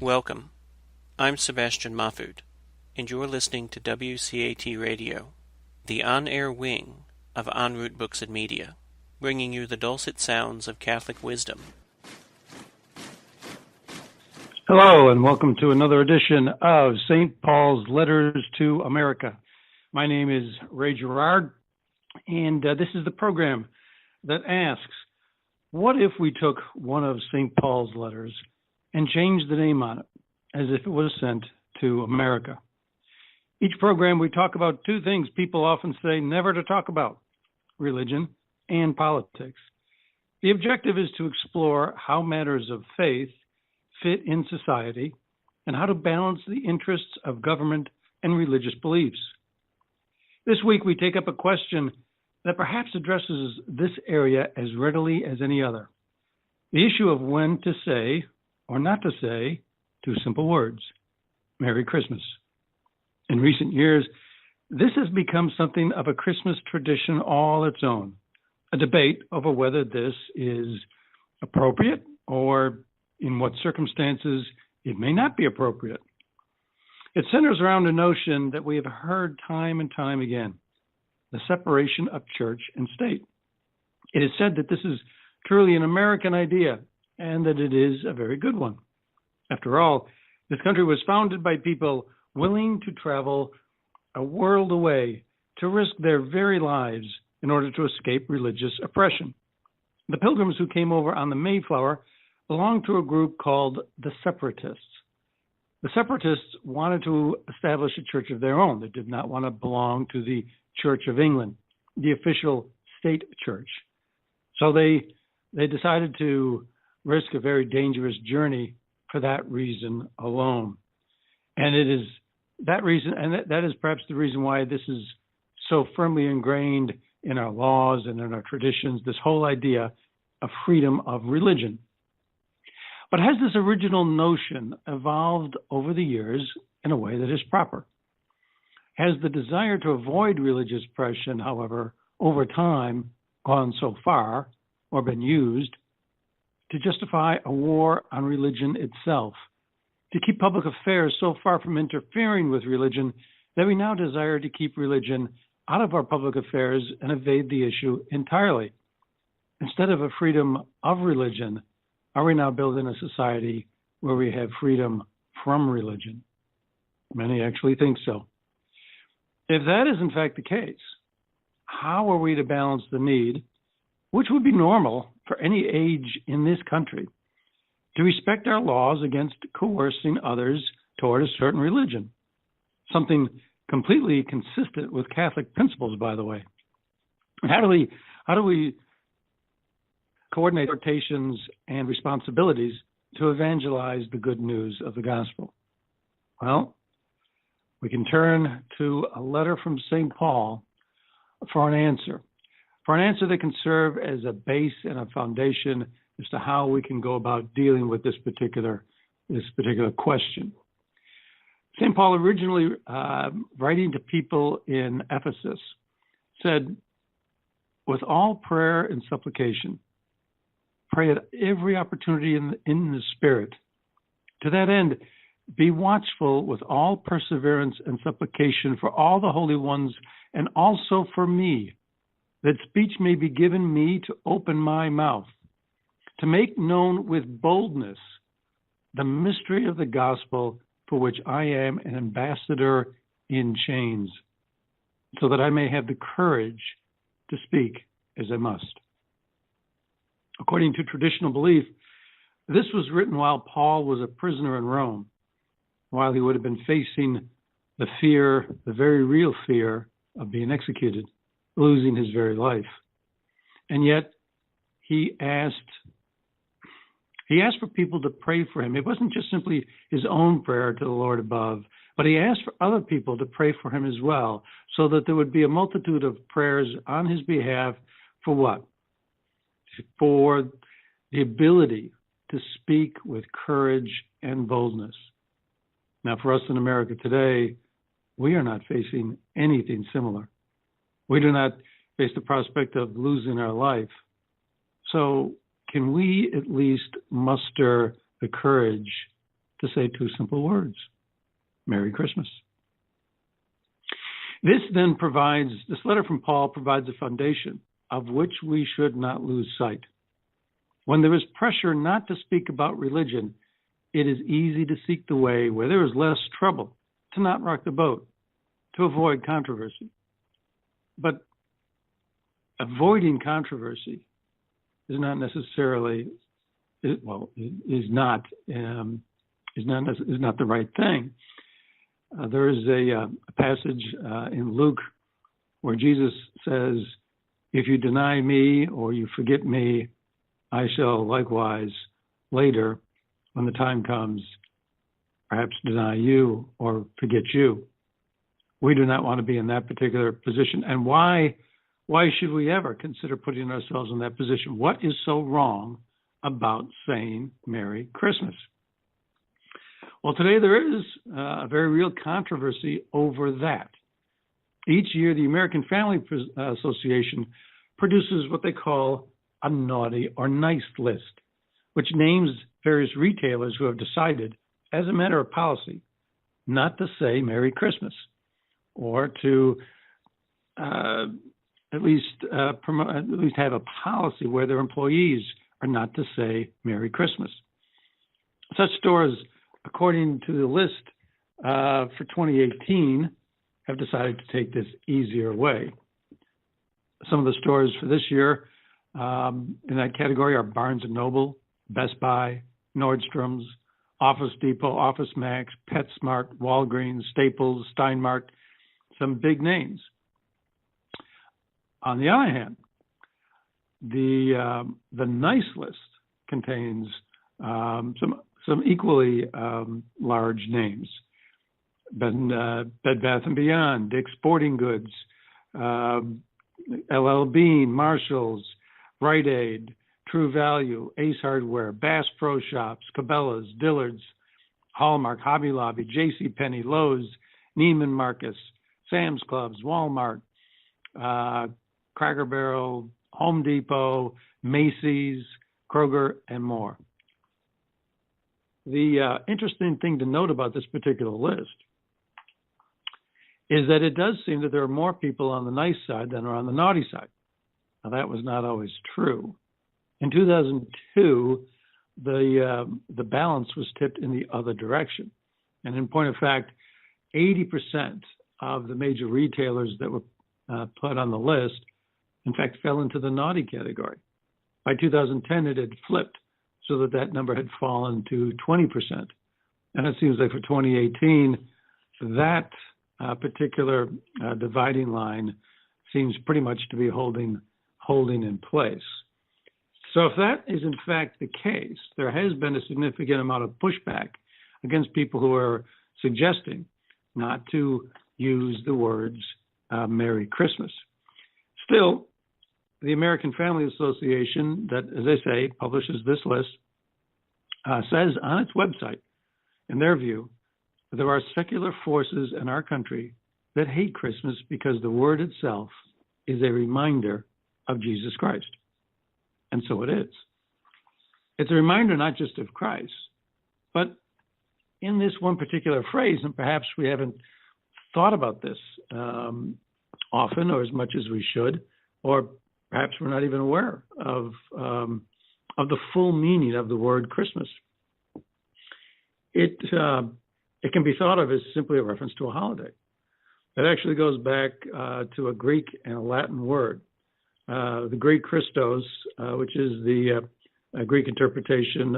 Welcome. I'm Sebastian Mahfood, and you're listening to WCAT Radio, the on-air wing of En Route Books and Media, bringing you the dulcet sounds of Catholic wisdom. Hello, and welcome to another edition of St. Paul's Letters to America. My name is Ray Gerard, and this is the program that asks, what if we took one of St. Paul's letters and changed the name on it as if it was sent to America? Each program we talk about two things people often say never to talk about: religion and politics. The objective is to explore how matters of faith fit in society and how to balance the interests of government and religious beliefs. This week we take up a question that perhaps addresses this area as readily as any other: the issue of when to say or not to say two simple words, Merry Christmas. In recent years, this has become something of a Christmas tradition all its own, a debate over whether this is appropriate or in what circumstances it may not be appropriate. It centers around a notion that we have heard time and time again: the separation of church and state. It is said that this is truly an American idea and that it is a very good one. After all, this country was founded by people willing to travel a world away to risk their very lives in order to escape religious oppression. The Pilgrims who came over on the Mayflower belonged to a group called the Separatists. The Separatists wanted to establish a church of their own. They did not want to belong to the Church of England, the official state church. So they decided to risk a very dangerous journey for that reason alone. And it is that reason, and that is perhaps the reason why this is so firmly ingrained in our laws and in our traditions, this whole idea of freedom of religion. But has this original notion evolved over the years in a way that is proper? Has the desire to avoid religious oppression, however, over time gone so far or been used to justify a war on religion itself, to keep public affairs so far from interfering with religion that we now desire to keep religion out of our public affairs and evade the issue entirely? Instead of a freedom of religion, are we now building a society where we have freedom from religion? Many actually think so. If that is in fact the case, how are we to balance the need, which would be normal for any age in this country, to respect our laws against coercing others toward a certain religion? Something completely consistent with Catholic principles, by the way. How do we coordinate exhortations and responsibilities to evangelize the good news of the gospel? Well, we can turn to a letter from St. Paul for an answer that can serve as a base and a foundation as to how we can go about dealing with this particular question. St. Paul, originally writing to people in Ephesus, said, "With all prayer and supplication, pray at every opportunity in the Spirit. To that end, be watchful with all perseverance and supplication for all the holy ones and also for me, that speech may be given me to open my mouth, to make known with boldness the mystery of the gospel, for which I am an ambassador in chains, so that I may have the courage to speak as I must." According to traditional belief, this was written while Paul was a prisoner in Rome, while he would have been facing the very real fear of being executed, losing his very life. And yet he asked for people to pray for him. It wasn't just simply his own prayer to the Lord above, but he asked for other people to pray for him as well, so that there would be a multitude of prayers on his behalf. For what? For the ability to speak with courage and boldness. Now, for us in America today, we are not facing anything similar. We do not face the prospect of losing our life. So can we at least muster the courage to say two simple words: Merry Christmas. This letter from Paul provides a foundation of which we should not lose sight. When there is pressure not to speak about religion, it is easy to seek the way where there is less trouble, to not rock the boat, to avoid controversy. But avoiding controversy is not necessarily, is not the right thing. There is a passage in Luke where Jesus says, "If you deny me or you forget me, I shall likewise later, when the time comes, perhaps deny you or forget you." We do not want to be in that particular position. And why should we ever consider putting ourselves in that position? What is so wrong about saying Merry Christmas? Well, today there is a very real controversy over that. Each year, the American Family Association produces what they call a naughty or nice list, which names various retailers who have decided, as a matter of policy, not to say Merry Christmas, or to at least have a policy where their employees are not to say Merry Christmas. Such stores, according to the list for 2018, have decided to take this easier way. Some of the stores for this year in that category are Barnes & Noble, Best Buy, Nordstrom's, Office Depot, Office Max, PetSmart, Walgreens, Staples, Steinmart, some big names. On the other hand, the nice list contains some equally large names: Bed Bath & Beyond, Dick's Sporting Goods, LL Bean, Marshalls, Rite Aid, True Value, Ace Hardware, Bass Pro Shops, Cabela's, Dillard's, Hallmark, Hobby Lobby, JCPenney, Lowe's, Neiman Marcus, Sam's Clubs, Walmart, Cracker Barrel, Home Depot, Macy's, Kroger, and more. The interesting thing to note about this particular list is that it does seem that there are more people on the nice side than are on the naughty side. Now, that was not always true. In 2002, the balance was tipped in the other direction. And in point of fact, 80% of the major retailers that were put on the list, in fact, fell into the naughty category. By 2010, it had flipped so that number had fallen to 20%. And it seems like for 2018, that particular dividing line seems pretty much to be holding in place. So if that is in fact the case, there has been a significant amount of pushback against people who are suggesting not to use the words Merry Christmas. Still, the American Family Association, that, as I say, publishes this list, says on its website, in their view, that there are secular forces in our country that hate Christmas because the word itself is a reminder of Jesus Christ. And so it is. It's a reminder not just of Christ, but in this one particular phrase, and perhaps we haven't thought about this often or as much as we should, or perhaps we're not even aware of the full meaning of the word Christmas. It can be thought of as simply a reference to a holiday. It actually goes back to a Greek and a Latin word. The Greek Christos, which is the Greek interpretation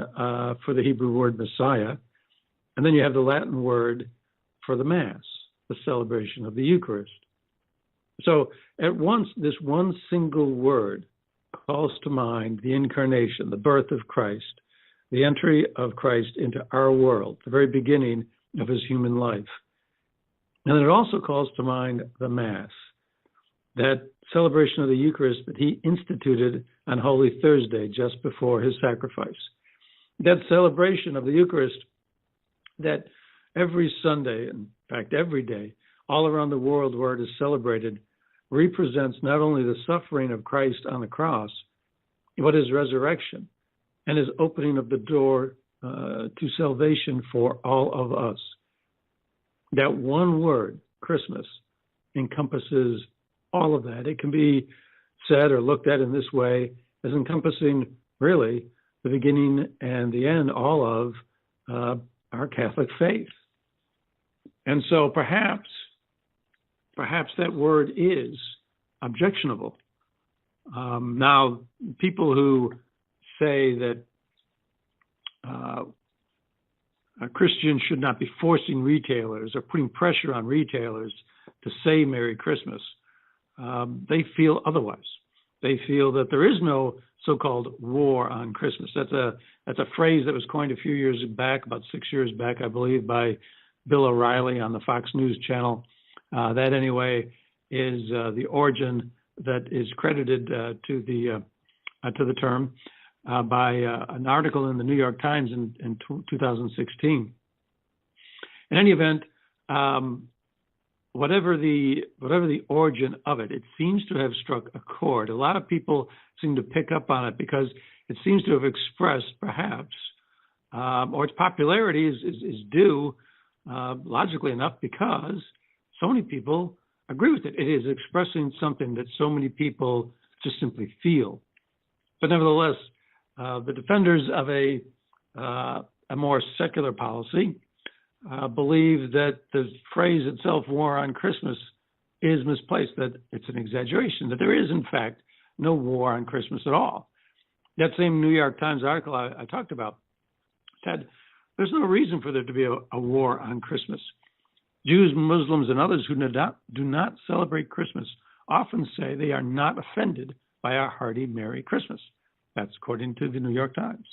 for the Hebrew word Messiah. And then you have the Latin word for the Mass, the celebration of the Eucharist. So at once, this one single word calls to mind the incarnation, the birth of Christ, the entry of Christ into our world, the very beginning of his human life. And it also calls to mind the Mass, that celebration of the Eucharist that he instituted on Holy Thursday just before his sacrifice. That celebration of the Eucharist that every Sunday, in fact every day, all around the world where it is celebrated, represents not only the suffering of Christ on the cross, but his resurrection and his opening of the door to salvation for all of us. That one word, Christmas, encompasses all of that. It can be said or looked at in this way as encompassing really the beginning and the end, all of our Catholic faith. And so perhaps that word is objectionable. Now, people who say that Christians should not be forcing retailers or putting pressure on retailers to say Merry Christmas, they feel otherwise. They feel that there is no so-called war on Christmas. That's a phrase that was coined a few years back, about 6 years back, I believe, by Bill O'Reilly on the Fox News channel. That anyway is the origin that is credited to the term by an article in the New York Times in 2016. In any event, whatever the origin of it, it seems to have struck a chord. A lot of people seem to pick up on it because it seems to have expressed, perhaps, or its popularity is due, logically enough, because so many people agree with it. It is expressing something that so many people just simply feel. But nevertheless, the defenders of a more secular policy believe that the phrase itself, war on Christmas, is misplaced, that it's an exaggeration, that there is, in fact, no war on Christmas at all. That same New York Times article I talked about said there's no reason for there to be a war on Christmas. Jews, Muslims, and others who do not celebrate Christmas often say they are not offended by our hearty Merry Christmas. That's according to the New York Times.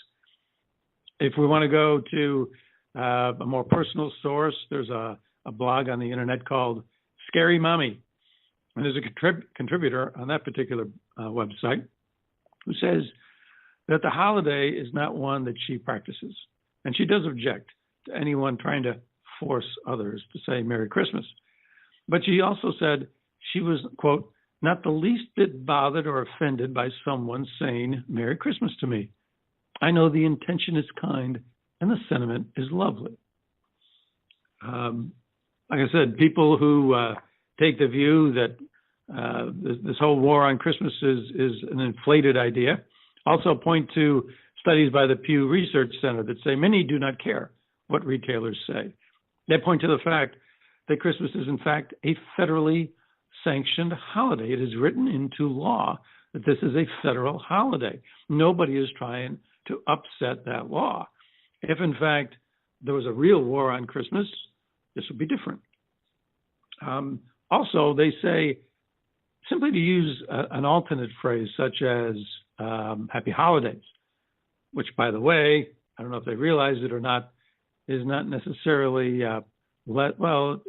If we want to go to a more personal source, there's a blog on the internet called Scary Mommy. And there's a contributor on that particular website who says that the holiday is not one that she practices. And she does object to anyone trying to force others to say Merry Christmas. But she also said she was, quote, not the least bit bothered or offended by someone saying Merry Christmas to me. I know the intention is kind and the sentiment is lovely. Like I said, people who take the view that this whole war on Christmas is an inflated idea also point to studies by the Pew Research Center that say many do not care what retailers say. They point to the fact that Christmas is, in fact, a federally sanctioned holiday. It is written into law that this is a federal holiday. Nobody is trying to upset that law. If, in fact, there was a real war on Christmas, this would be different. Also, they say simply to use an alternate phrase such as Happy Holidays, which, by the way, I don't know if they realize it or not, is not necessarily, well,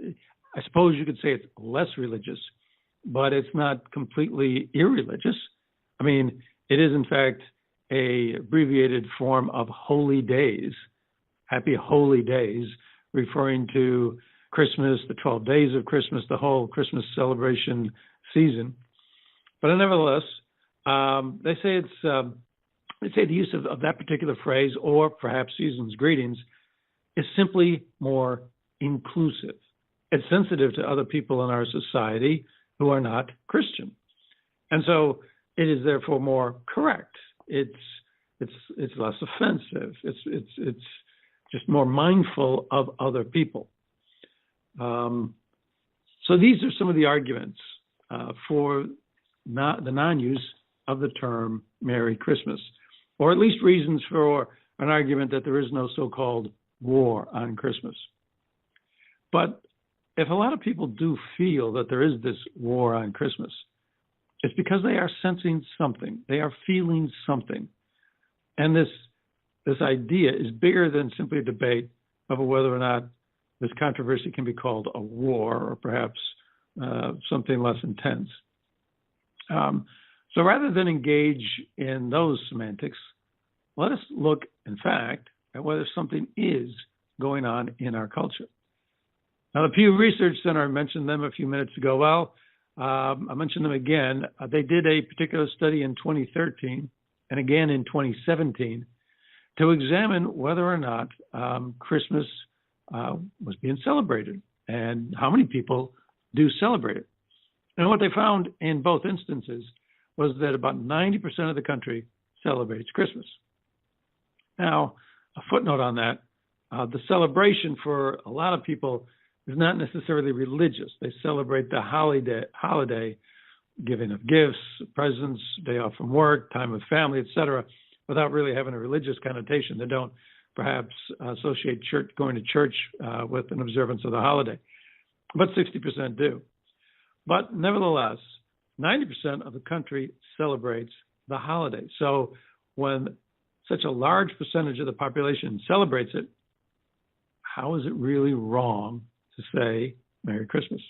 I suppose you could say it's less religious, but it's not completely irreligious. I mean, it is, in fact, a abbreviated form of holy days, Happy Holy Days, referring to Christmas, the 12 days of Christmas, the whole Christmas celebration season. But nevertheless, they say the use of that particular phrase, or perhaps season's greetings, is simply more inclusive. It's sensitive to other people in our society who are not Christian, and so it is therefore more correct. It's less offensive. It's just more mindful of other people. So these are some of the arguments for the non-use of the term Merry Christmas, or at least reasons for an argument that there is no so-called war on Christmas. But if a lot of people do feel that there is this war on Christmas, it's because they are sensing something. They are feeling something. And this idea is bigger than simply a debate over whether or not this controversy can be called a war, or perhaps something less intense. So rather than engage in those semantics, let us look, in fact, at whether something is going on in our culture. Now, the Pew Research Center, I mentioned them a few minutes ago. Well, I mentioned them again. They did a particular study in 2013 and again in 2017 to examine whether or not Christmas was being celebrated and how many people do celebrate it. And what they found in both instances was that about 90% of the country celebrates Christmas. Now, a footnote on that, the celebration for a lot of people is not necessarily religious. They celebrate the holiday, giving of gifts, presents, day off from work, time with family, etc., without really having a religious connotation. They don't perhaps associate going to church with an observance of the holiday, but 60% do. But nevertheless, 90% of the country celebrates the holiday. So when such a large percentage of the population celebrates it, how is it really wrong to say Merry Christmas?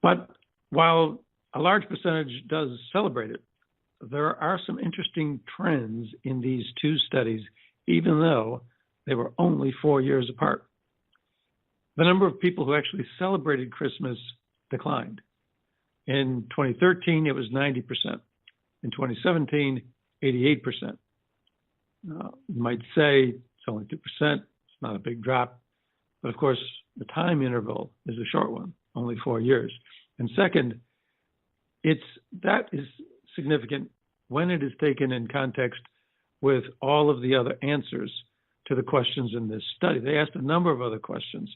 But while a large percentage does celebrate it, there are some interesting trends in these two studies, even though they were only 4 years apart. The number of people who actually celebrated Christmas declined. In 2013, it was 90%. In 2017, 88%. You might say it's only 2%. It's not a big drop. But of course, the time interval is a short one, only 4 years. And second, that is significant when it is taken in context with all of the other answers to the questions in this study. They asked a number of other questions.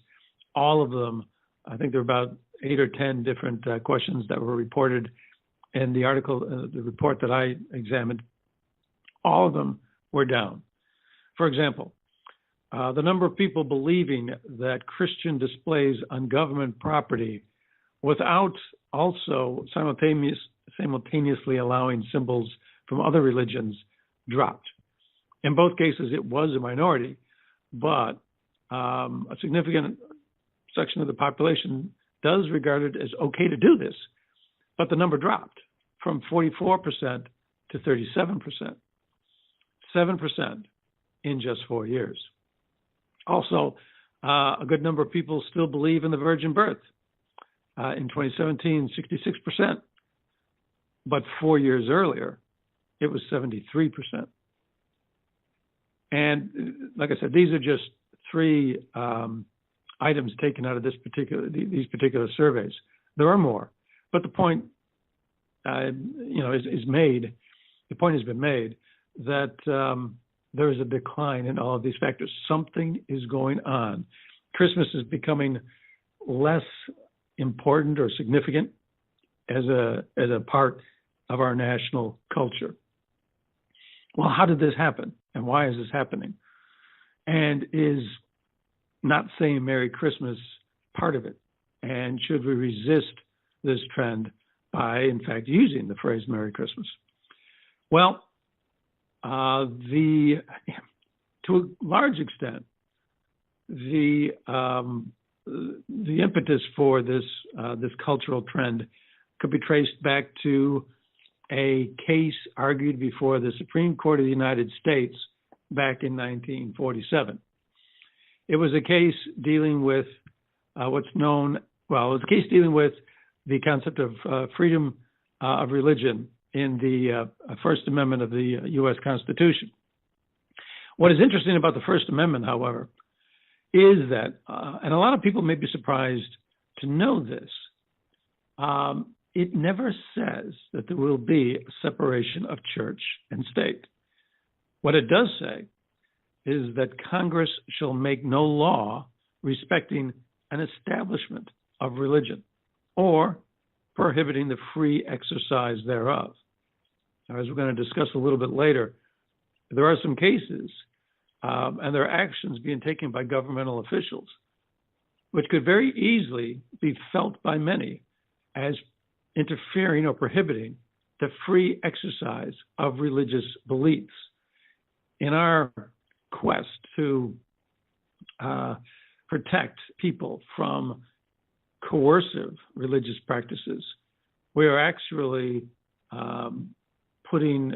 All of them, I think there were about 8 or 10 different questions that were reported in the article, the report that I examined. All of them were down. For example, the number of people believing that Christian displays on government property without also simultaneously allowing symbols from other religions dropped. In both cases, it was a minority, but a significant section of the population does regard it as okay to do this. But the number dropped from 44% to 37%, 7% in just 4 years. Also, a good number of people still believe in the virgin birth. In 2017, 66%. But 4 years earlier, it was 73%. And like I said, these are just three items taken out of these particular surveys. There are more, but the point, is made. The point has been made that there is a decline in all of these factors. Something is going on. Christmas is becoming less important or significant as a part of our national culture. Well, how did this happen? And why is this happening? And is not saying Merry Christmas part of it? And should we resist this trend by, in fact, using the phrase Merry Christmas? Well, to a large extent, the impetus for this cultural trend could be traced back to a case argued before the Supreme Court of the United States back in 1947. It was a case dealing with dealing with the concept of freedom of religion in the First Amendment of the U.S. Constitution. What is interesting about the First Amendment, however, is that, and a lot of people may be surprised to know this, it never says that there will be a separation of church and state. What it does say is that Congress shall make no law respecting an establishment of religion or prohibiting the free exercise thereof. Now, as we're going to discuss a little bit later, there are some cases and there are actions being taken by governmental officials which could very easily be felt by many as interfering or prohibiting the free exercise of religious beliefs. In our quest to protect people from coercive religious practices, we are actually putting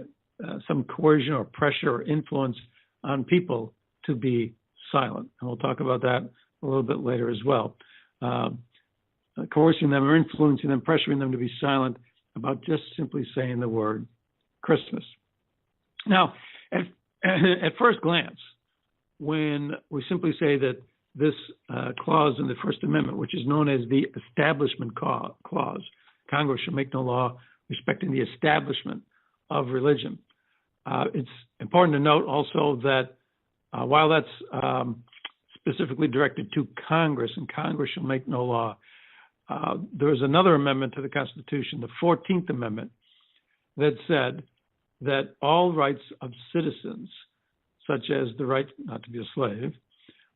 some coercion or pressure or influence on people to be silent. And we'll talk about that a little bit later as well. Coercing them or influencing them, pressuring them to be silent about just simply saying the word Christmas. Now, at at first glance, when we simply say that this clause in the First Amendment, which is known as the Establishment Clause, Congress shall make no law respecting the establishment of religion. It's important to note also that while that's specifically directed to Congress, and Congress shall make no law, there was another amendment to the Constitution, the 14th Amendment, that said that all rights of citizens, such as the right not to be a slave,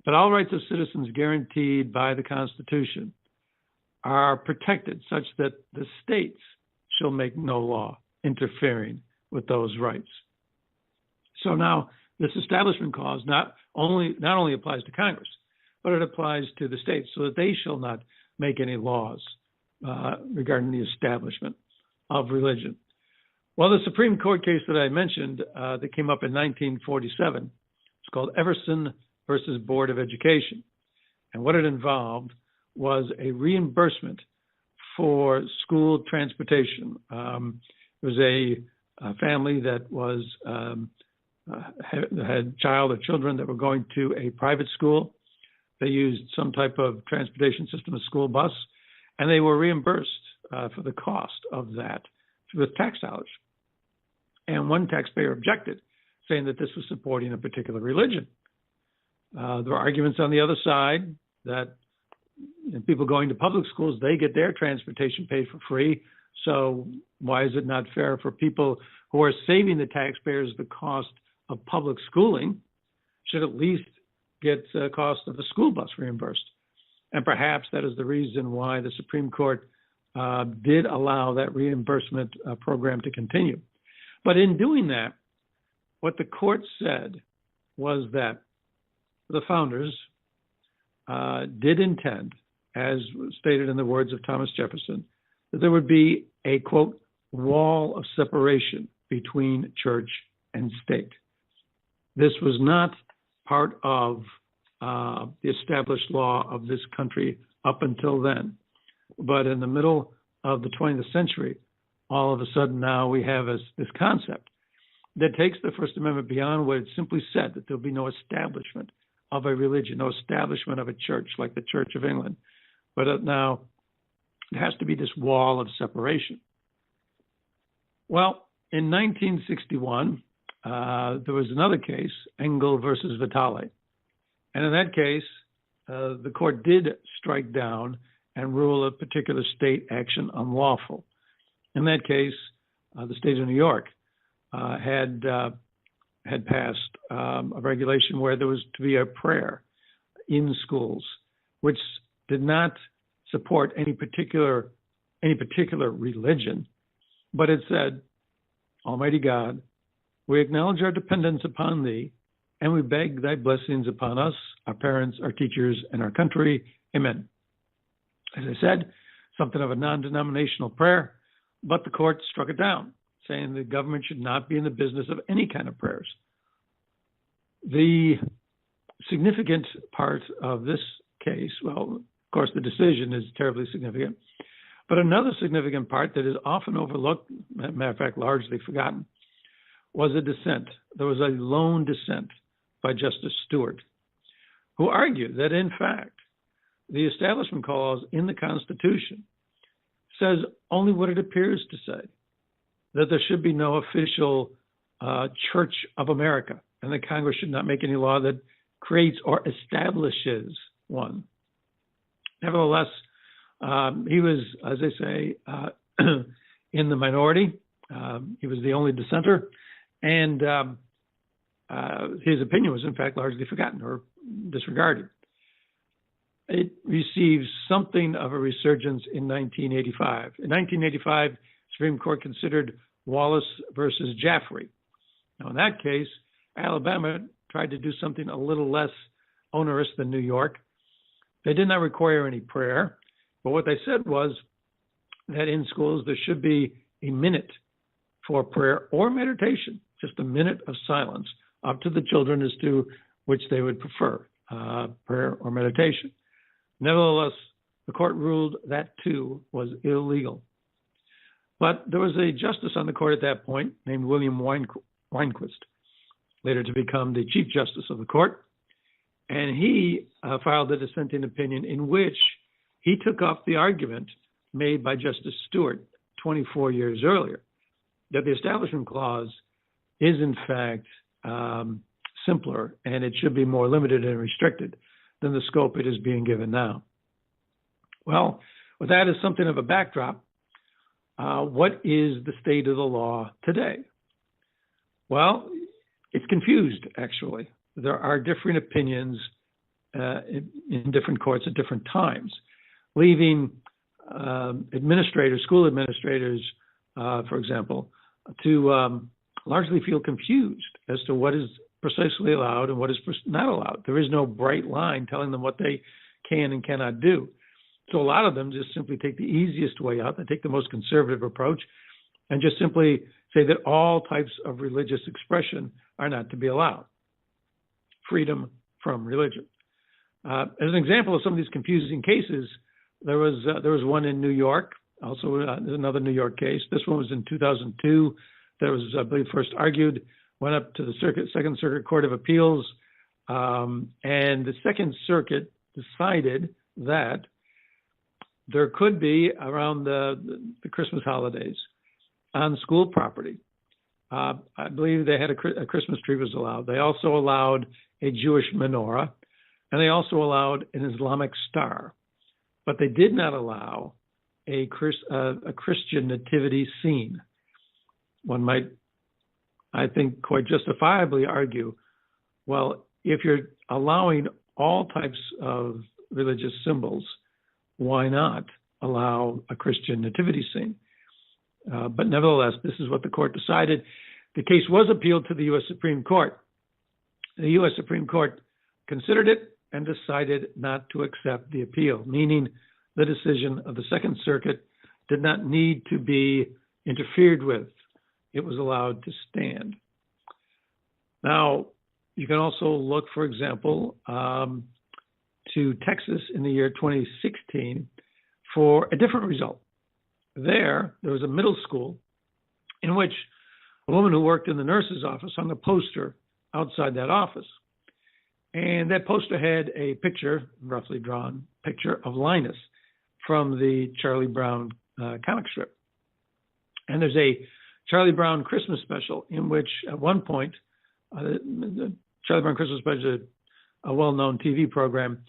but all rights of citizens guaranteed by the Constitution are protected such that the states shall make no law interfering with those rights. So now this Establishment Clause not only applies to Congress, but it applies to the states so that they shall not make any laws regarding the establishment of religion. Well, the Supreme Court case that I mentioned that came up in 1947, it's called Everson versus Board of Education. And what it involved was a reimbursement for school transportation. It was a family that was had child or children that were going to a private school. They used some type of transportation system, a school bus, and they were reimbursed for the cost of that with tax dollars. And one taxpayer objected, saying that this was supporting a particular religion. There were arguments on the other side that people going to public schools, they get their transportation paid for free. So why is it not fair for people who are saving the taxpayers the cost of public schooling should at least get the cost of a school bus reimbursed? And perhaps that is the reason why the Supreme Court did allow that reimbursement program to continue. But in doing that, what the court said was that the founders did intend, as stated in the words of Thomas Jefferson, that there would be a, quote, wall of separation between church and state. This was not part of the established law of this country up until then. But in the middle of the 20th century, all of a sudden now we have this concept that takes the First Amendment beyond what it simply said, that there'll be no establishment of a religion, no establishment of a church like the Church of England. But now it has to be this wall of separation. Well, in 1961, there was another case, Engel versus Vitale. And in that case, the court did strike down and rule a particular state action unlawful. In that case, the state of New York had passed a regulation where there was to be a prayer in schools, which did not support any particular religion, but it said, Almighty God, we acknowledge our dependence upon thee, and we beg thy blessings upon us, our parents, our teachers, and our country. Amen. As I said, something of a non-denominational prayer, but the court struck it down, saying the government should not be in the business of any kind of prayers. The significant part of this case, well, of course, the decision is terribly significant, but another significant part that is often overlooked, matter of fact, largely forgotten, was a dissent. There was a lone dissent by Justice Stewart, who argued that, in fact, the Establishment Clause in the Constitution says only what it appears to say, that there should be no official Church of America, and that Congress should not make any law that creates or establishes one. Nevertheless, he was, as I say, in the minority. He was the only dissenter, and his opinion was, in fact, largely forgotten or disregarded. It received something of a resurgence in 1985. In 1985, the Supreme Court considered Wallace versus Jaffrey. Now, in that case, Alabama tried to do something a little less onerous than New York. They did not require any prayer, but what they said was that in schools there should be a minute for prayer or meditation, just a minute of silence, up to the children as to which they would prefer, prayer or meditation. Nevertheless, the court ruled that too was illegal. But there was a justice on the court at that point named William Rehnquist, later to become the Chief Justice of the court. And he filed a dissenting opinion in which he took up the argument made by Justice Stewart 24 years earlier, that the Establishment Clause is in fact simpler and it should be more limited and restricted than the scope it is being given now. Well, with that as something of a backdrop, what is the state of the law today? Well, it's confused, actually. There are different opinions in different courts at different times, leaving school administrators, for example, to largely feel confused as to what is precisely allowed and what is not allowed. There is no bright line telling them what they can and cannot do. So a lot of them just simply take the easiest way out. They take the most conservative approach and just simply say that all types of religious expression are not to be allowed. Freedom from religion. As an example of some of these confusing cases, there was one in New York, also another New York case. This one was in 2002. That was, I believe, first argued, went up to the Second Circuit Court of Appeals, and the Second Circuit decided that there could be, around the Christmas holidays, on school property. I believe they had a Christmas tree was allowed. They also allowed a Jewish menorah, and they also allowed an Islamic star. But they did not allow a Christian nativity scene. One might, I think, quite justifiably argue, well, if you're allowing all types of religious symbols, why not allow a Christian nativity scene? But nevertheless, this is what the court decided. The case was appealed to the U.S. Supreme Court. The U.S. Supreme Court considered it and decided not to accept the appeal, meaning the decision of the Second Circuit did not need to be interfered with. It was allowed to stand. Now, you can also look, for example, to Texas in the year 2016 for a different result. There was a middle school in which a woman who worked in the nurse's office hung a poster outside that office. And that poster had a picture, roughly drawn picture, of Linus from the Charlie Brown comic strip. And there's a Charlie Brown Christmas special in which at one point, the Charlie Brown Christmas special is a well-known TV program,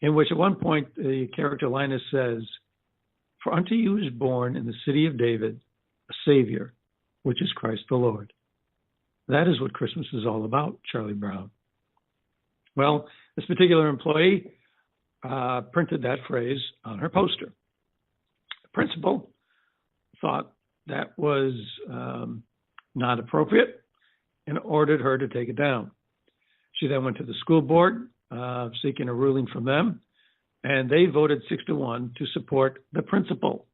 in which at one point the character Linus says, "For unto you is born in the city of David a Savior, which is Christ the Lord." That is what Christmas is all about, Charlie Brown. Well, this particular employee printed that phrase on her poster. The principal thought that was not appropriate and ordered her to take it down. She then went to the school board seeking a ruling from them, and they voted 6-1 to support the principal.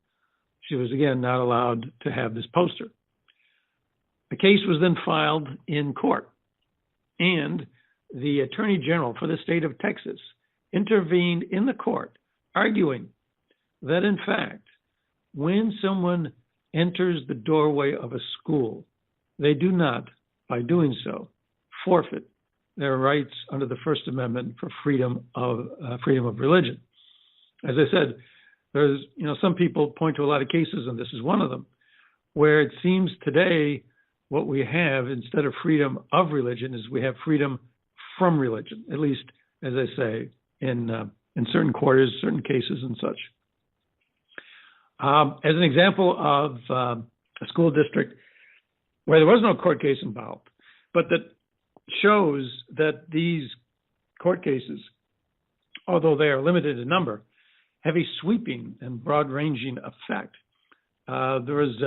She was, again, not allowed to have this poster. The case was then filed in court, and the Attorney General for the state of Texas intervened in the court, arguing that, in fact, when someone enters the doorway of a school, they do not, by doing so, forfeit their rights under the First Amendment for freedom of religion. As I said, there's, some people point to a lot of cases, and this is one of them, where it seems today what we have instead of freedom of religion is we have freedom from religion, at least, as I say, in certain quarters, certain cases, and such. As an example of a school district where there was no court case involved, but that shows that these court cases, although they are limited in number, have a sweeping and broad-ranging effect. There was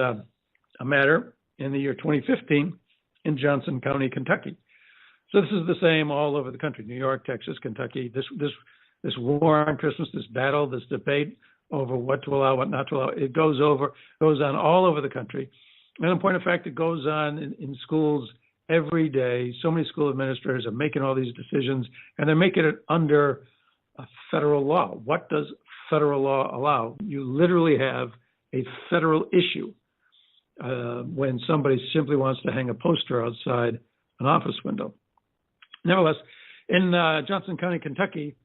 a matter in the year 2015 in Johnson County, Kentucky. So this is the same all over the country: New York, Texas, Kentucky. This war on Christmas, this battle, this debate over what to allow, what not to allow, it goes on all over the country. And in point of fact, it goes on in schools every day. So many school administrators are making all these decisions, and they're making it under a federal law. What does federal law allow? You literally have a federal issue when somebody simply wants to hang a poster outside an office window. Nevertheless, in Johnson County, Kentucky,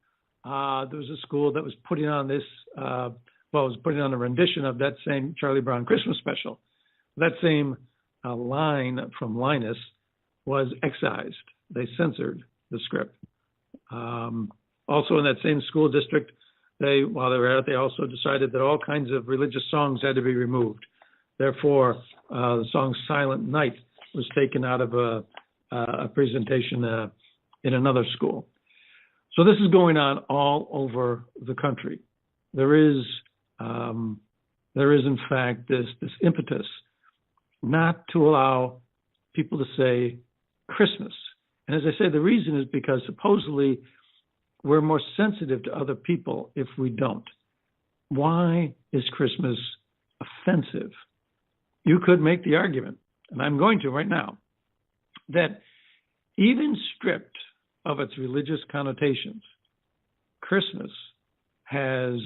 there was a school that was putting on putting on a rendition of that same Charlie Brown Christmas special. That same line from Linus was excised. They censored the script. Also in that same school district, while they were at it, they also decided that all kinds of religious songs had to be removed. Therefore, the song Silent Night was taken out of a presentation in another school. So this is going on all over the country. There is in fact this impetus not to allow people to say Christmas. And as I say, the reason is because supposedly we're more sensitive to other people if we don't. Why is Christmas offensive? You could make the argument, and I'm going to right now, that even stripped of its religious connotations, Christmas has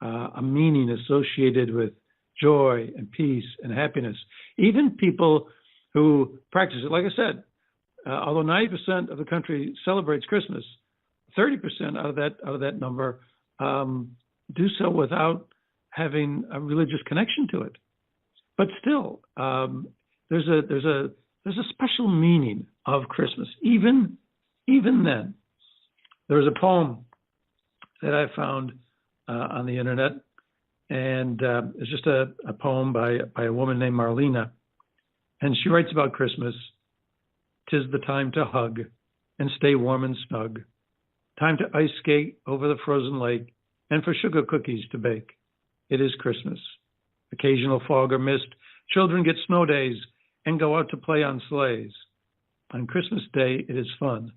a meaning associated with joy and peace and happiness. Even people who practice it, like I said, although 90% of the country celebrates Christmas, 30% out of that number do so without having a religious connection to it. But still, there's a special meaning of Christmas. Even then, there's a poem that I found on the internet, and it's just a poem by a woman named Marlena, and she writes about Christmas. "'Tis the time to hug and stay warm and snug, time to ice skate over the frozen lake, and for sugar cookies to bake. It is Christmas. Occasional fog or mist, children get snow days and go out to play on sleighs. On Christmas Day, it is fun.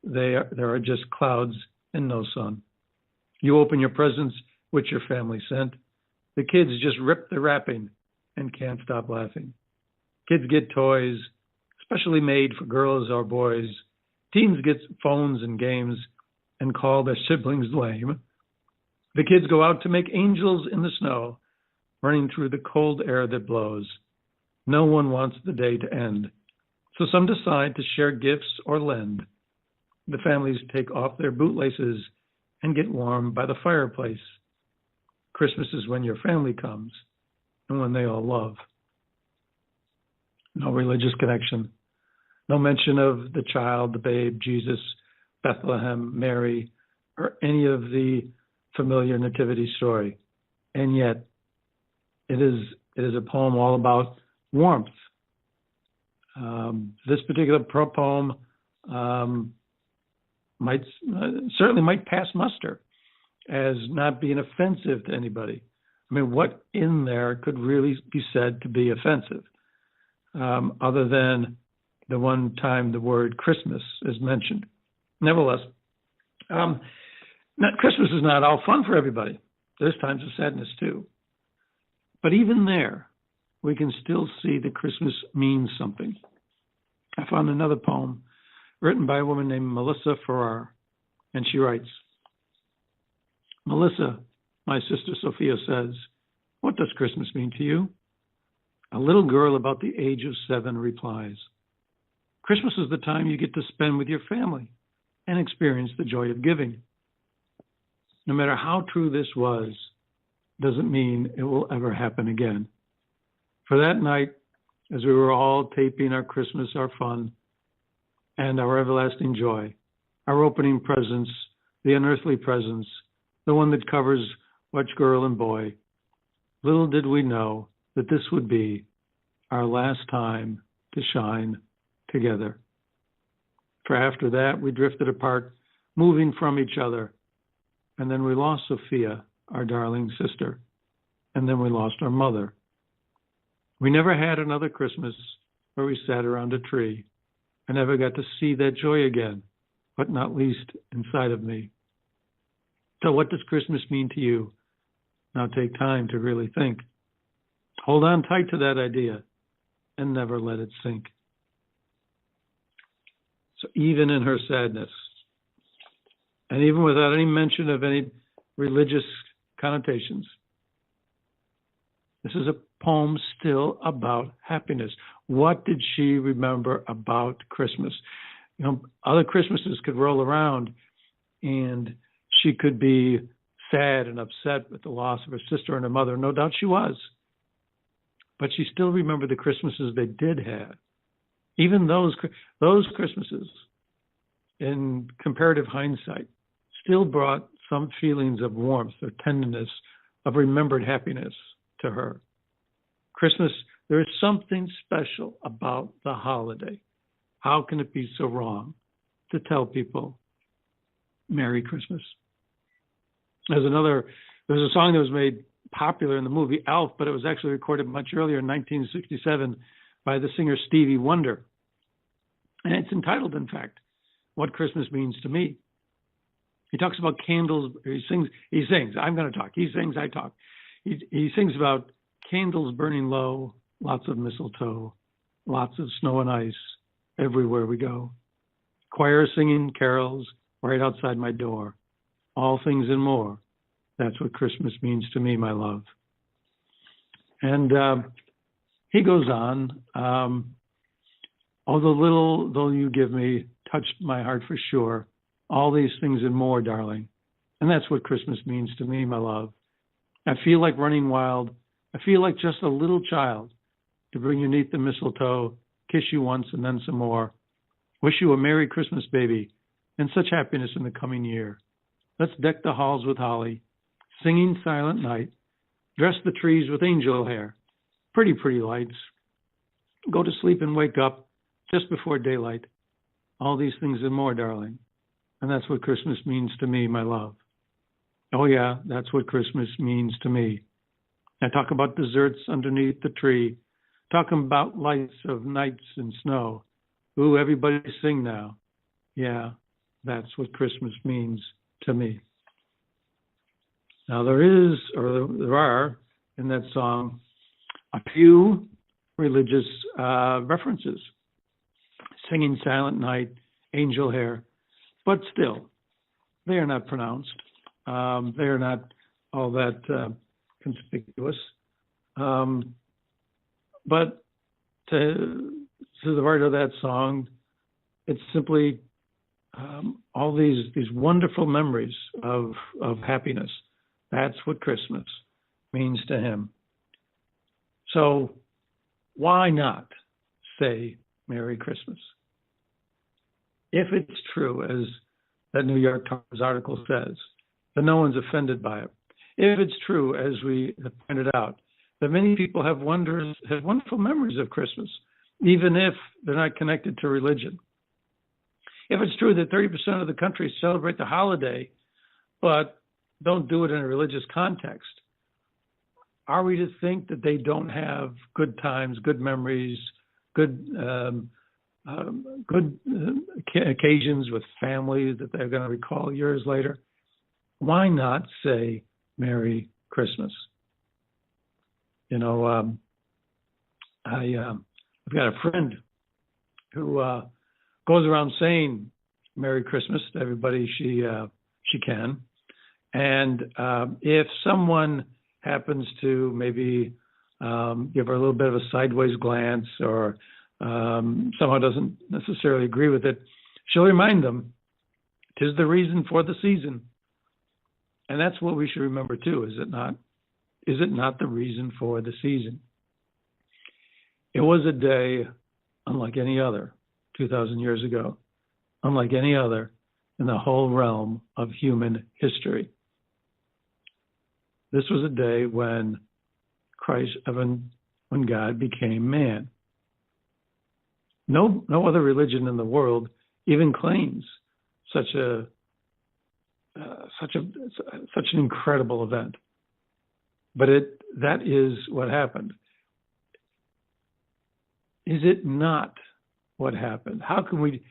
There are just clouds and no sun. You open your presents which your family sent. The kids just rip the wrapping and can't stop laughing. Kids get toys, specially made for girls or boys. Teens get phones and games and call their siblings lame. The kids go out to make angels in the snow, running through the cold air that blows. No one wants the day to end, so some decide to share gifts or lend. The families take off their bootlaces and get warm by the fireplace. Christmas is when your family comes and when they all love." No religious connection, no mention of the child, the babe, Jesus, Bethlehem, Mary, or any of the familiar nativity story. And yet, it is a poem all about warmth. This particular poem certainly might pass muster as not being offensive to anybody. I mean, what in there could really be said to be offensive, other than the one time the word Christmas is mentioned? Nevertheless, Christmas is not all fun for everybody. There's times of sadness too. But even there, we can still see that Christmas means something. I found another poem written by a woman named Melissa Farrar, and she writes, "Melissa, my sister Sophia says, what does Christmas mean to you?" A little girl about the age of 7 replies, "Christmas is the time you get to spend with your family and experience the joy of giving." No matter how true this was, doesn't mean it will ever happen again. For that night, as we were all taping our Christmas, our fun, and our everlasting joy, our opening presents, the unearthly presents, the one that covers much girl and boy, little did we know that this would be our last time to shine together. For after that, we drifted apart, moving from each other, and then we lost Sophia, our darling sister, and then we lost our mother. We never had another Christmas where we sat around a tree. I never got to see that joy again, but not least inside of me. So what does Christmas mean to you? Now take time to really think. Hold on tight to that idea and never let it sink. So even in her sadness, and even without any mention of any religious connotations, this is a poem still about happiness. What did she remember about Christmas? Other Christmases could roll around and she could be sad and upset with the loss of her sister and her mother. No doubt she was. But she still remembered the Christmases they did have. Even those Christmases, in comparative hindsight, still brought some feelings of warmth or tenderness, of remembered happiness to her. Christmas, there is something special about the holiday. How can it be so wrong to tell people Merry Christmas? There's a song that was made popular in the movie Elf, but it was actually recorded much earlier in 1967 by the singer Stevie Wonder. And it's entitled, in fact, What Christmas Means to Me. He talks about candles. He sings. I'm going to talk. He sings, I talk. He sings about candles burning low, lots of mistletoe, lots of snow and ice everywhere we go. Choir singing carols right outside my door. All things and more. That's what Christmas means to me, my love. And he goes on, although little though you give me touched my heart for sure, all these things and more, darling. And that's what Christmas means to me, my love. I feel like running wild. I feel like just a little child to bring you 'neath the mistletoe, kiss you once and then some more. Wish you a Merry Christmas, baby, and such happiness in the coming year. Let's deck the halls with holly, singing Silent Night, dress the trees with angel hair, pretty, pretty lights. Go to sleep and wake up just before daylight. All these things and more, darling. And that's what Christmas means to me, my love. Oh yeah, that's what Christmas means to me. I talk about desserts underneath the tree, talking about lights of nights and snow. Ooh, everybody sing now. Yeah, that's what Christmas means to me. Now there are in that song a few religious references. Singing Silent Night, angel hair, but still, they are not pronounced. They are not all that conspicuous. But to the right of that song, it's simply all these wonderful memories of happiness. That's what Christmas means to him. So why not say Merry Christmas? If it's true, as that New York Times article says, that no one's offended by it. If it's true, as we have pointed out, that many people have wonderful memories of Christmas, even if they're not connected to religion. If it's true that 30% of the country celebrate the holiday, but don't do it in a religious context, are we to think that they don't have good times, good memories, good occasions with family that they're going to recall years later? Why not say Merry Christmas? I've got a friend who goes around saying Merry Christmas to everybody she can, and if someone happens to maybe give her a little bit of a sideways glance or somehow doesn't necessarily agree with it, she'll remind them, 'tis the reason for the season. And that's what we should remember too, is it not? Is it not the reason for the season? It was a day unlike any other 2,000 years ago, unlike any other in the whole realm of human history. This was a day when when God became man. No other religion in the world even claims such an incredible event. But that is what happened. Is it not what happened? How can we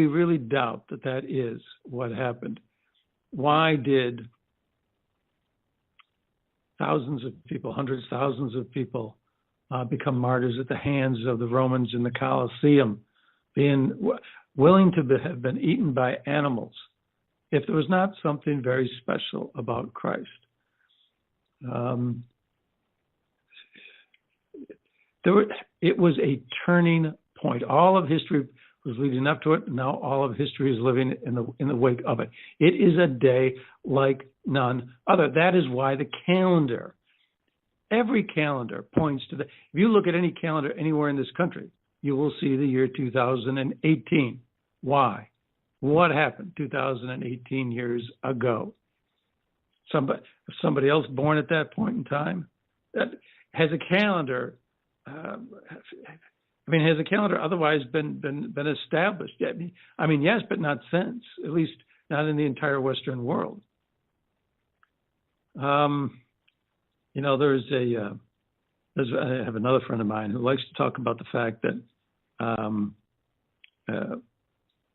really doubt that is what happened? Why did thousands of people, hundreds, thousands of people become martyrs at the hands of the Romans in the Colosseum, being willing to have been eaten by animals, if there was not something very special about Christ? It was a turning point. All of history was leading up to it. And now all of history is living in the wake of it. It is a day like none other. That is why the calendar, every calendar points to the. If you look at any calendar anywhere in this country, you will see the year 2018. Why? What happened 2018 years ago? Somebody else born at that point in time that has a calendar. Has a calendar otherwise been established? I mean, yes, but not since, at least not in the entire Western world. I have another friend of mine who likes to talk about the fact that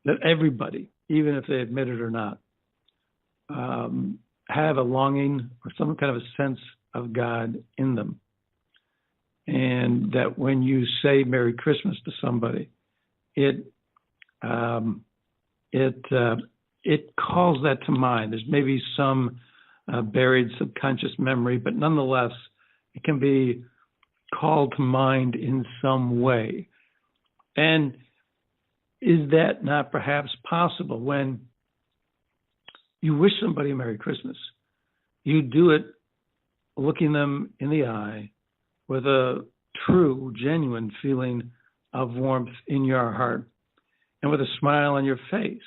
that everybody, even if they admit it or not, have a longing or some kind of a sense of God in them. And that when you say Merry Christmas to somebody, it calls that to mind. There's maybe some buried subconscious memory, but nonetheless, it can be called to mind in some way. And is that not perhaps possible when you wish somebody a Merry Christmas? You do it looking them in the eye with a true, genuine feeling of warmth in your heart and with a smile on your face.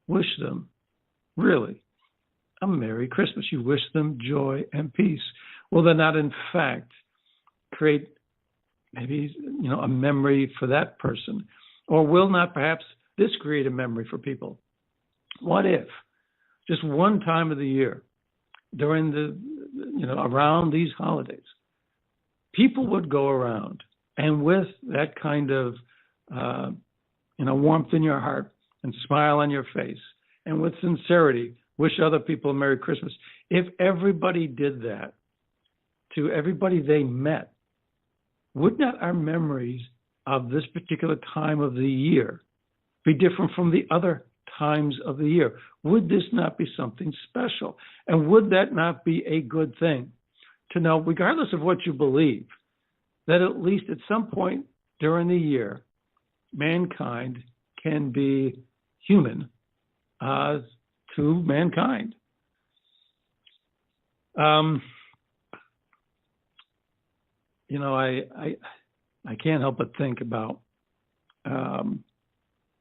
Wish them, really, a Merry Christmas. You wish them joy and peace. Will that not, in fact, create maybe, a memory for that person? Or will not perhaps this create a memory for people? What if just one time of the year during around these holidays, people would go around and with that kind of, warmth in your heart and smile on your face and with sincerity, wish other people a Merry Christmas. If everybody did that to everybody they met, would not our memories of this particular time of the year be different from the other times of the year? Would this not be something special? And would that not be a good thing to know, regardless of what you believe, that at least at some point during the year, mankind can be human to mankind? I can't help but think about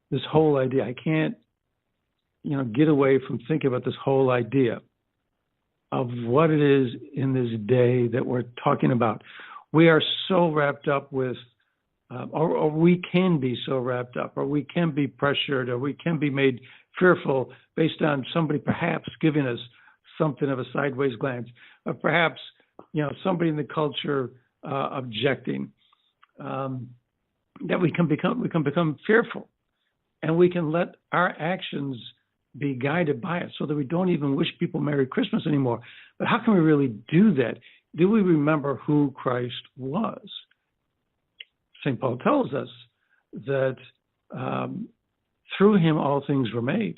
this whole idea. I can't, get away from thinking about this whole idea of what it is in this day that we're talking about. We are so wrapped up with, or we can be so wrapped up, or we can be pressured, or we can be made fearful based on somebody perhaps giving us something of a sideways glance, or perhaps, somebody in the culture objecting, that we can become fearful, and we can let our actions be guided by it so that we don't even wish people Merry Christmas anymore. But how can we really do that? Do we remember who Christ was? St. Paul tells us that through him all things were made.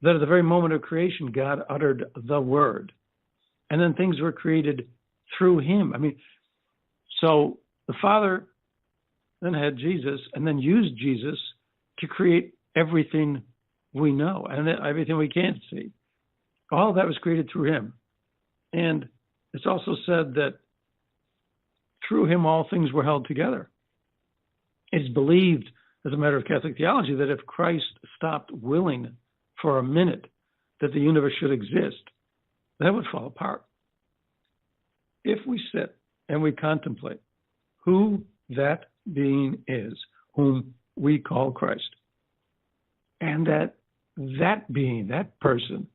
That at the very moment of creation, God uttered the word. And then things were created through him. So the Father then had Jesus and then used Jesus to create everything we know and everything we can't see. All of that was created through him. And it's also said that through him all things were held together. It's believed, as a matter of Catholic theology, that if Christ stopped willing for a minute that the universe should exist, that would fall apart. If we sit and we contemplate who that being is, whom we call Christ, and that being, that person,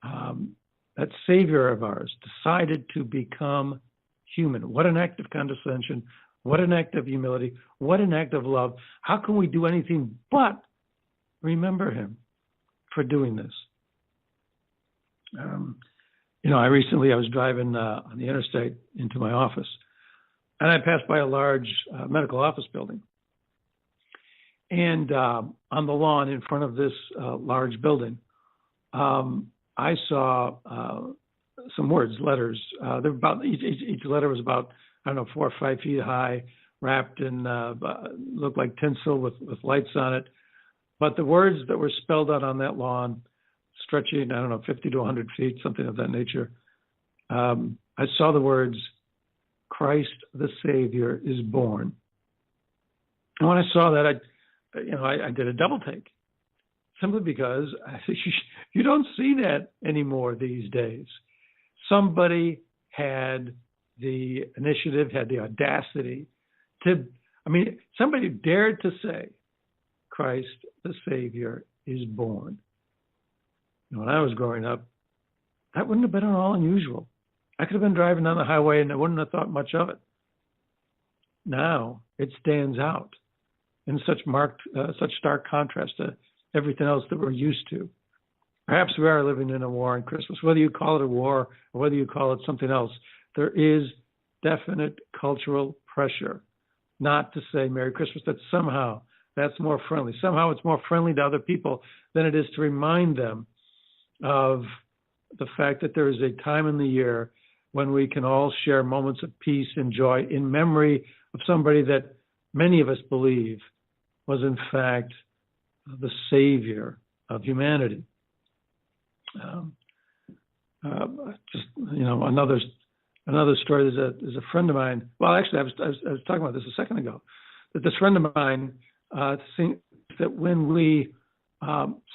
that Savior of ours, decided to become human. What an act of condescension. What an act of humility. What an act of love. How can we do anything but remember him for doing this? I was driving on the interstate into my office, and I passed by a large medical office building. And on the lawn in front of this large building, I saw some words, letters. They're about each letter was about I don't know, 4 or 5 feet high, wrapped in, looked like tinsel with lights on it. But the words that were spelled out on that lawn, stretching, I don't know, 50 to 100 feet, something of that nature, I saw the words, Christ the Savior is born. And when I saw that, I did a double take, simply because you don't see that anymore these days. Somebody had the initiative, had the audacity somebody dared to say, Christ the Savior is born. When I was growing up, that wouldn't have been at all unusual. I could have been driving down the highway and I wouldn't have thought much of it. Now it stands out in such stark contrast to everything else that we're used to. Perhaps we are living in a war on Christmas. Whether you call it a war or whether you call it something else, there is definite cultural pressure not to say Merry Christmas, that somehow that's more friendly. Somehow it's more friendly to other people than it is to remind them of the fact that there is a time in the year when we can all share moments of peace and joy in memory of somebody that many of us believe was in fact the Savior of humanity. Another story. There's a friend of mine. Well, actually, I was talking about this a second ago. That this friend of mine thinks that when we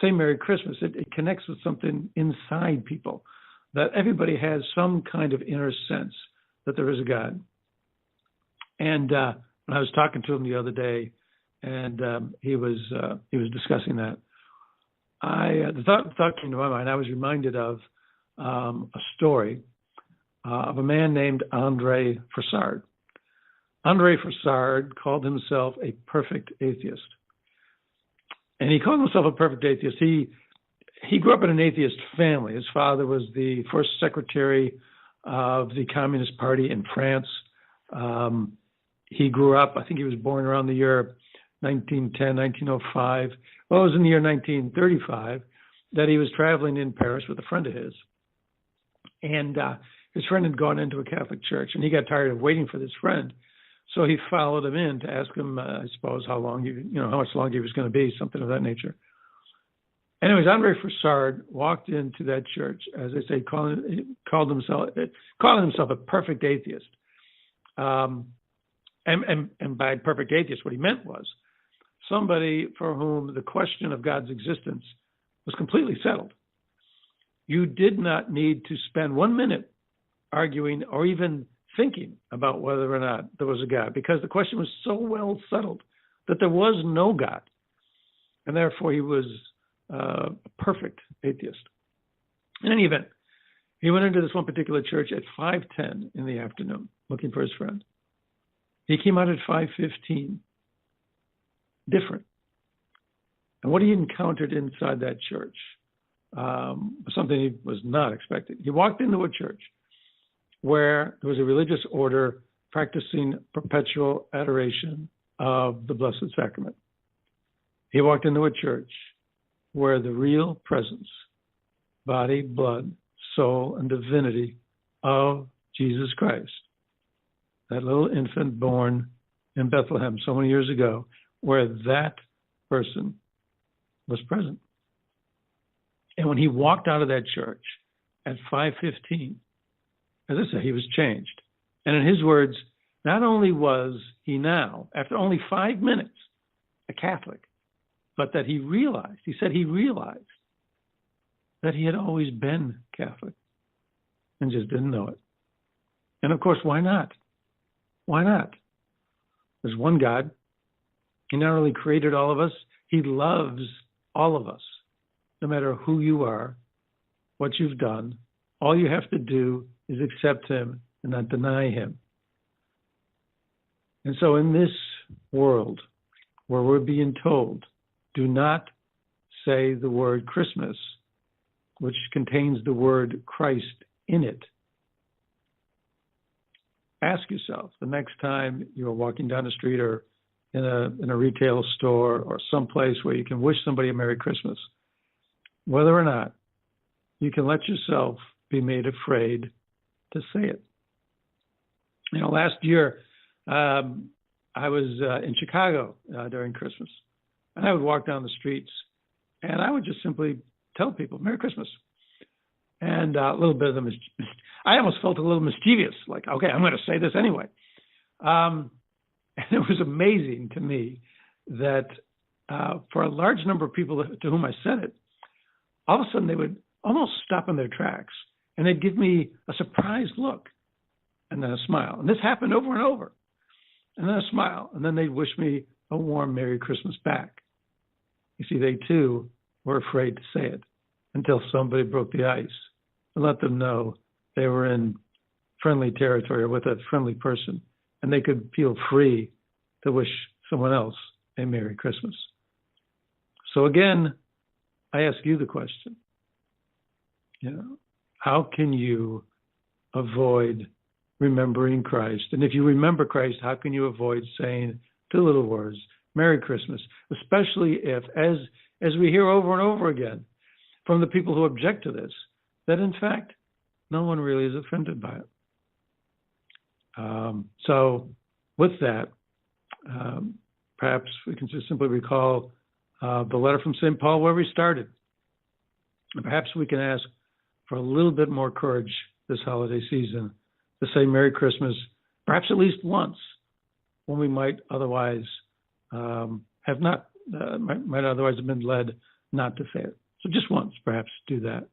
say Merry Christmas, it connects with something inside people. That everybody has some kind of inner sense that there is a God. And when I was talking to him the other day, and he was discussing that, the thought came to my mind. I was reminded of a story of a man named Andre Frossard. Andre Frossard called himself a perfect atheist. And he called himself a perfect atheist. He grew up in an atheist family. His father was the first secretary of the Communist Party in France. He grew up, I think he was born around the year 1910, 1905. Well, it was in the year 1935 that he was traveling in Paris with a friend of his. And his friend had gone into a Catholic church, and he got tired of waiting for this friend. So he followed him in to ask him, I suppose, how much longer he was going to be, something of that nature. Anyways, Andre Frossard walked into that church, as I say, calling himself a perfect atheist. And by perfect atheist, what he meant was somebody for whom the question of God's existence was completely settled. You did not need to spend 1 minute arguing or even thinking about whether or not there was a God, because the question was so well settled that there was no God. And therefore he was a perfect atheist. In any event, he went into this one particular church at 5:10 in the afternoon looking for his friend. He came out at 5:15, different. And what he encountered inside that church was something he was not expecting. He walked into a church where there was a religious order practicing perpetual adoration of the Blessed Sacrament. He walked into a church where the real presence, body, blood, soul, and divinity of Jesus Christ, that little infant born in Bethlehem so many years ago, where that person was present. And when he walked out of that church at 5:15, as I said, he was changed. And in his words, not only was he now, after only 5 minutes, a Catholic, but that he said he realized that he had always been Catholic and just didn't know it. And of course, why not? Why not? There's one God. He not only created all of us, he loves all of us. No matter who you are, what you've done, all you have to do is accept him and not deny him. And so in this world where we're being told, do not say the word Christmas, which contains the word Christ in it, ask yourself the next time you're walking down the street or in a retail store or someplace where you can wish somebody a Merry Christmas, whether or not you can let yourself be made afraid to say it. Last year, I was in Chicago during Christmas, and I would walk down the streets, and I would just simply tell people, Merry Christmas. And a little bit of them, I almost felt a little mischievous, like, okay, I'm going to say this anyway. And it was amazing to me that for a large number of people to whom I said it, all of a sudden they would almost stop in their tracks, and they'd give me a surprised look and then a smile. And this happened over and over. And then a smile, and then they'd wish me a warm Merry Christmas back. You see, they too were afraid to say it until somebody broke the ice and let them know they were in friendly territory or with a friendly person, and they could feel free to wish someone else a Merry Christmas. So again, I ask you the question, how can you avoid remembering Christ? And if you remember Christ, how can you avoid saying two little words, Merry Christmas, especially if, as we hear over and over again from the people who object to this, that in fact, no one really is offended by it. So with that, perhaps we can just simply recall the letter from St. Paul where we started. And perhaps we can ask for a little bit more courage this holiday season to say Merry Christmas, perhaps at least once, when we might otherwise might otherwise have been led not to say it. So just once, perhaps do that,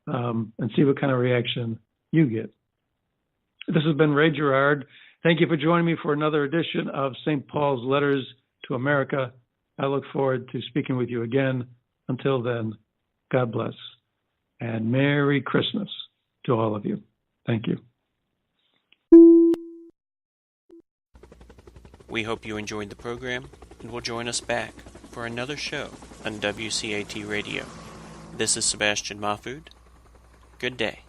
and see what kind of reaction you get. This has been Ray Gerard. Thank you for joining me for another edition of St. Paul's Letters to America. I look forward to speaking with you again. Until then, God bless, and Merry Christmas to all of you. Thank you. We hope you enjoyed the program and will join us back for another show on WCAT Radio. This is Sebastian Mahfood. Good day.